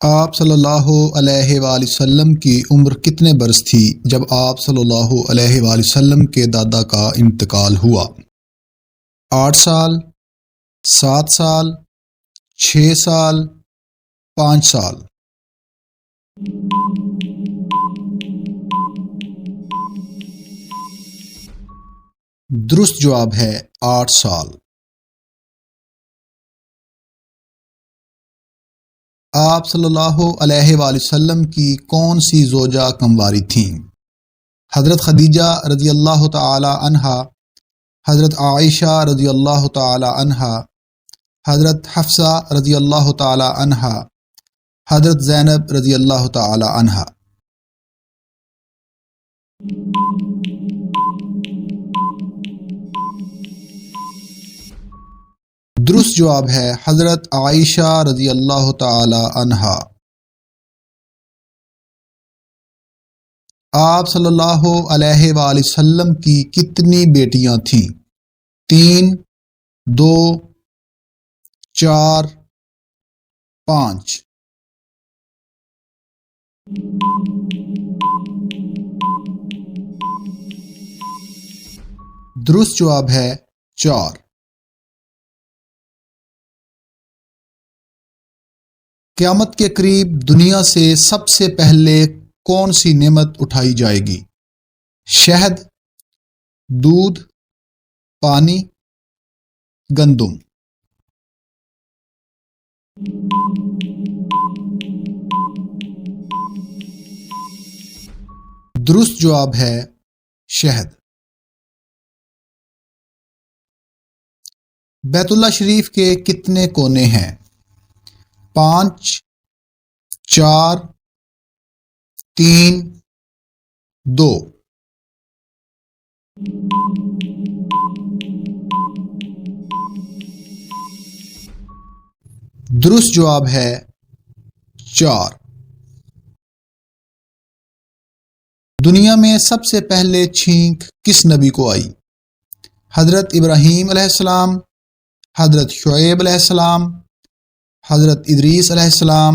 آپ صلی اللہ علیہ وآلہ وسلم کی عمر کتنے برس تھی جب آپ صلی اللہ علیہ وآلہ وسلم کے دادا کا انتقال ہوا؟ 8 سال، 7 سال، 6 سال، 5 سال۔ درست جواب ہے 8 سال۔ آپ صلی اللہ علیہ وآلہ وسلم کی کون سی زوجہ کمواری تھیں؟ حضرت خدیجہ رضی اللہ تعالی عنہا، حضرت عائشہ رضی اللہ تعالی عنہا، حضرت حفصہ رضی اللہ تعالی عنہا، حضرت زینب رضی اللہ تعالی عنہا۔ درست جواب ہے حضرت عائشہ رضی اللہ تعالی عنہا۔ آپ صلی اللہ علیہ وآلہ وسلم کی کتنی بیٹیاں تھیں؟ 3، 2، 4، 5۔ درست جواب ہے 4۔ قیامت کے قریب دنیا سے سب سے پہلے کون سی نعمت اٹھائی جائے گی؟ شہد، دودھ، پانی، گندم۔ درست جواب ہے شہد۔ بیت اللہ شریف کے کتنے کونے ہیں؟ 5، 4، 3، 2۔ درست جواب ہے 4۔ دنیا میں سب سے پہلے چھینک کس نبی کو آئی؟ حضرت ابراہیم علیہ السلام، حضرت شعیب علیہ السلام، حضرت ادریس علیہ السلام،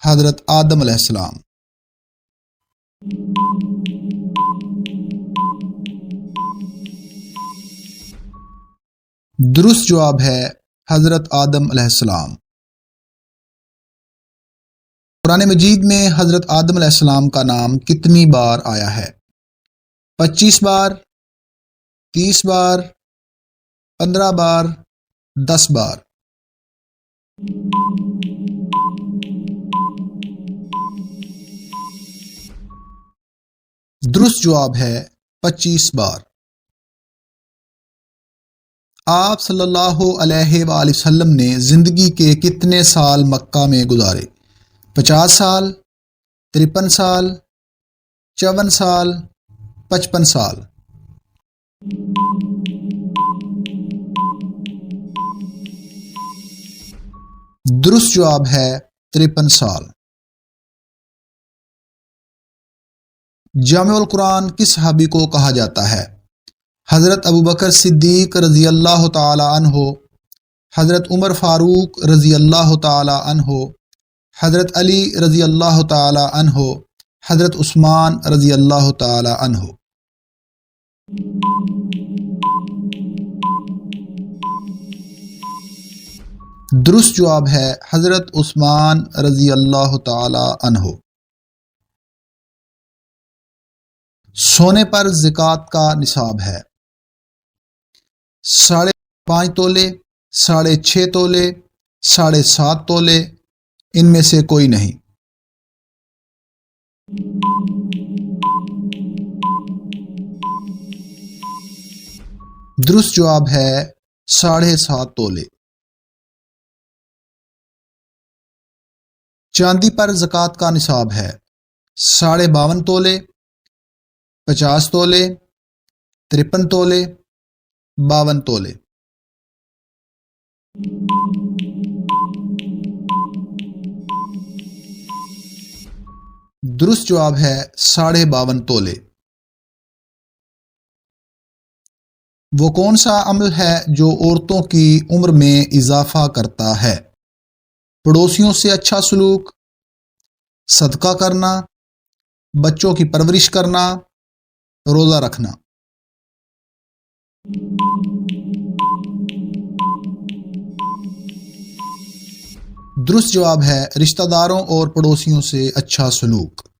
حضرت آدم علیہ السلام۔ درست جواب ہے حضرت آدم علیہ السلام۔ قرآن مجید میں حضرت آدم علیہ السلام کا نام کتنی بار آیا ہے؟ 25 بار، 30 بار، 15 بار، 10 بار۔ درست جواب ہے 25 بار۔ آپ صلی اللہ علیہ وآلہ وسلم نے زندگی کے کتنے سال مکہ میں گزارے؟ 50 سال، 53 سال، 54 سال، 55 سال۔ درست جواب ہے 53 سال۔ جامع القرآن کس صحابی کو کہا جاتا ہے؟ حضرت ابوبکر صدیق رضی اللہ تعالی عنہ، حضرت عمر فاروق رضی اللہ تعالی عنہ، حضرت علی رضی اللہ تعالی عنہ، حضرت عثمان رضی اللہ تعالی عنہ۔ درست جواب ہے حضرت عثمان رضی اللہ تعالی عنہ۔ سونے پر زکوٰۃ کا نصاب ہے 5.5 تولے، 6.5 تولے، 7.5 تولے، ان میں سے کوئی نہیں۔ درست جواب ہے 7.5 تولے۔ چاندی پر زکوٰۃ کا نصاب ہے 52.5 تولے، 50 تولے، 53 تولے، 52 تولے۔ درست جواب ہے 52.5 تولے۔ وہ کون سا عمل ہے جو عورتوں کی عمر میں اضافہ کرتا ہے؟ پڑوسیوں سے اچھا سلوک، صدقہ کرنا، بچوں کی پرورش کرنا، روزہ رکھنا۔ درست جواب ہے رشتہ داروں اور پڑوسیوں سے اچھا سلوک۔